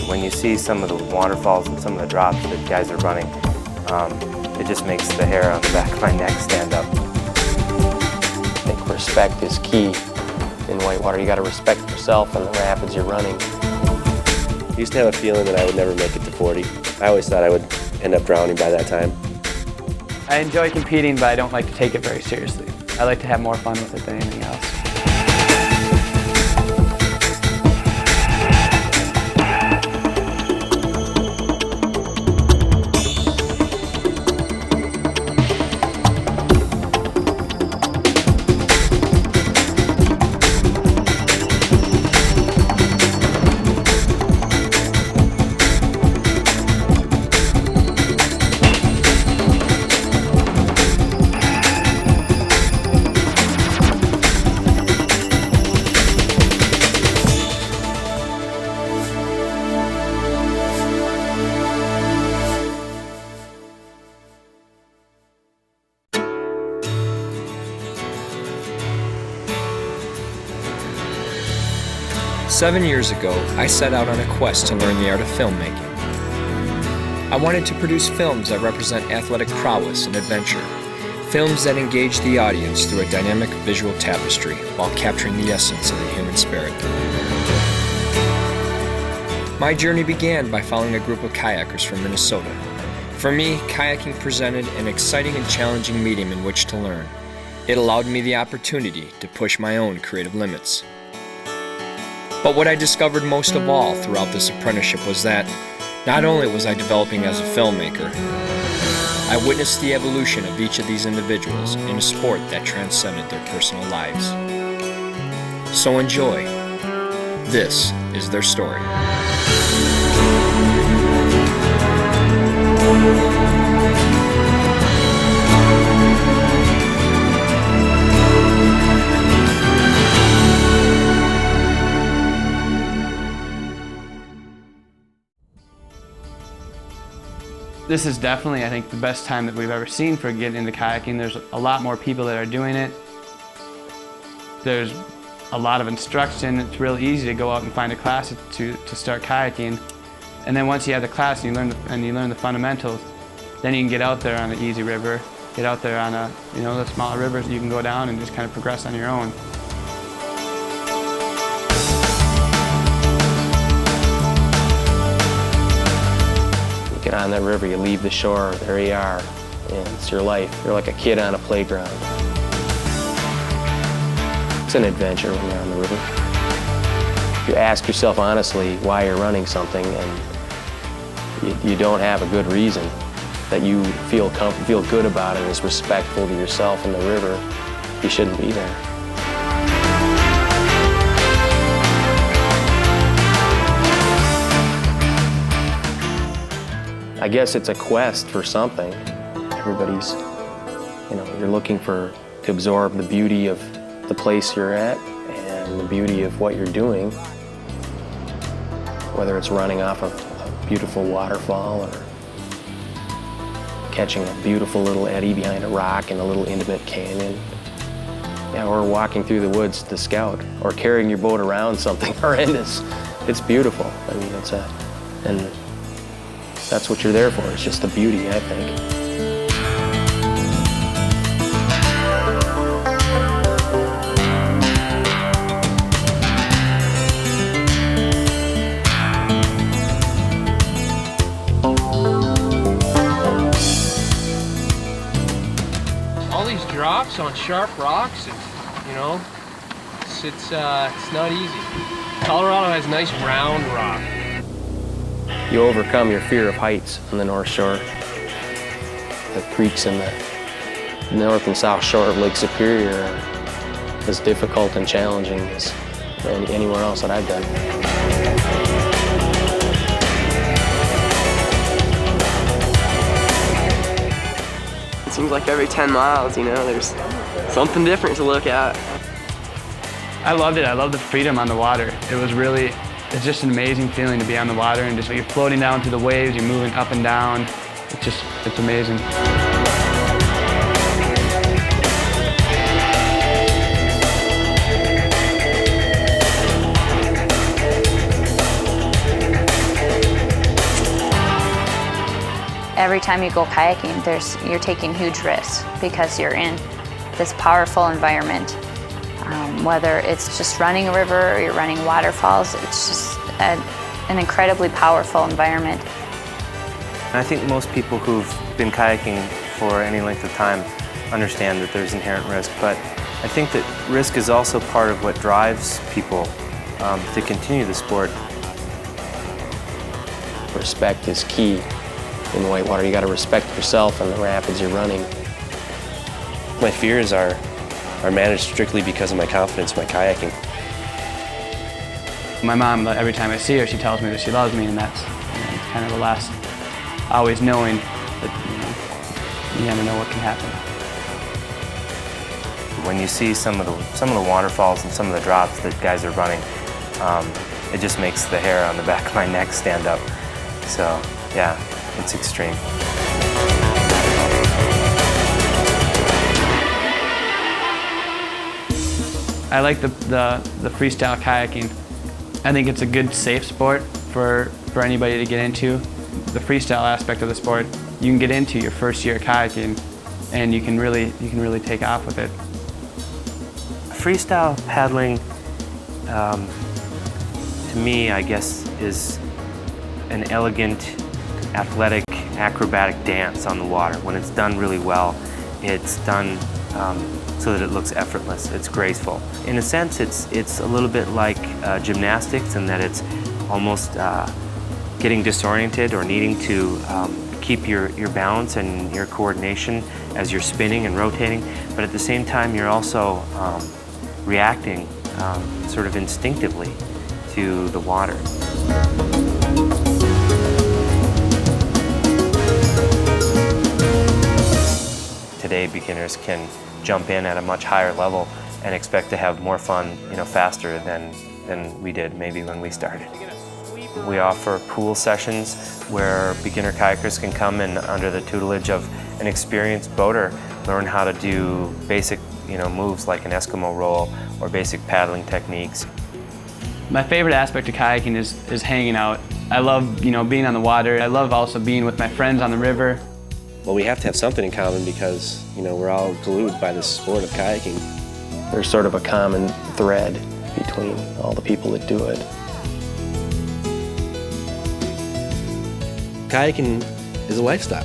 When you see some of the waterfalls and some of the drops that guys are running, it just makes the hair on the back of my neck stand up. I think respect is key in whitewater. You got to respect yourself and the rapids you're running. I used to have a feeling that I would never make it to 40. I always thought I would end up drowning by that time. I enjoy competing, but I don't like to take it very seriously. I like to have more fun with it than anything else. Seven years ago, I set out on a quest to learn the art of filmmaking. I wanted to produce films that represent athletic prowess and adventure, films that engage the audience through a dynamic visual tapestry while capturing the essence of the human spirit. My journey began by following a group of kayakers from Minnesota. For me, kayaking presented an exciting and challenging medium in which to learn. It allowed me the opportunity to push my own creative limits. But what I discovered most of all throughout this apprenticeship was that not only was I developing as a filmmaker, I witnessed the evolution of each of these individuals in a sport that transcended their personal lives. So enjoy. This is their story. This is definitely, I think, the best time that we've ever seen for getting into kayaking. There's a lot more people that are doing it. There's a lot of instruction. It's real easy to go out and find a class to start kayaking. And then once you have the class and you learn the fundamentals, then you can get out there on an easy river, get out there on the smaller rivers you can go down and just kind of progress on your own. Get on that river, you leave the shore, there you are, and it's your life. You're like a kid on a playground. It's an adventure when you're on the river. You ask yourself honestly why you're running something, and you don't have a good reason that you feel good about it and is respectful to yourself and the river, you shouldn't be there. I guess it's a quest for something. Everybody's, you're looking to absorb the beauty of the place you're at and the beauty of what you're doing, whether it's running off a beautiful waterfall or catching a beautiful little eddy behind a rock in a little intimate canyon, or walking through the woods to scout, or carrying your boat around something horrendous. It's beautiful. I mean, and that's what you're there for. It's just the beauty, I think. All these drops on sharp rocks, it's not easy. Colorado has nice round rock. You overcome your fear of heights on the North Shore. The creeks in the north and south shore of Lake Superior are as difficult and challenging as anywhere else that I've done. It seems like every 10 miles, there's something different to look at. I loved it. I loved the freedom on the water. It's just an amazing feeling to be on the water and just you're floating down through the waves, you're moving up and down. It's amazing. Every time you go kayaking, you're taking huge risks because you're in this powerful environment. Whether it's just running a river or you're running waterfalls, it's just an incredibly powerful environment. I think most people who've been kayaking for any length of time understand that there's inherent risk, but I think that risk is also part of what drives people to continue the sport. Respect is key in whitewater. You got to respect yourself and the rapids you're running. My fears are managed strictly because of my confidence in my kayaking. My mom, every time I see her, she tells me that she loves me, and that's kind of the last, always knowing that you never know what can happen. When you see some of the waterfalls and some of the drops that guys are running, it just makes the hair on the back of my neck stand up. So yeah, it's extreme. I like the freestyle kayaking. I think it's a good, safe sport for anybody to get into. The freestyle aspect of the sport, you can get into your first year of kayaking, and you can really take off with it. Freestyle paddling, to me, I guess, is an elegant, athletic, acrobatic dance on the water. When it's done really well, it's done so that it looks effortless, it's graceful. In a sense, it's a little bit like gymnastics in that it's almost getting disoriented or needing to keep your balance and your coordination as you're spinning and rotating, but at the same time you're also reacting sort of instinctively to the water. Today, beginners can jump in at a much higher level and expect to have more fun, faster than we did maybe when we started. We offer pool sessions where beginner kayakers can come and, under the tutelage of an experienced boater, learn how to do basic, moves like an Eskimo roll or basic paddling techniques. My favorite aspect of kayaking is hanging out. I love, being on the water. I love also being with my friends on the river. Well, we have to have something in common because, we're all glued by this sport of kayaking. There's sort of a common thread between all the people that do it. Kayaking is a lifestyle.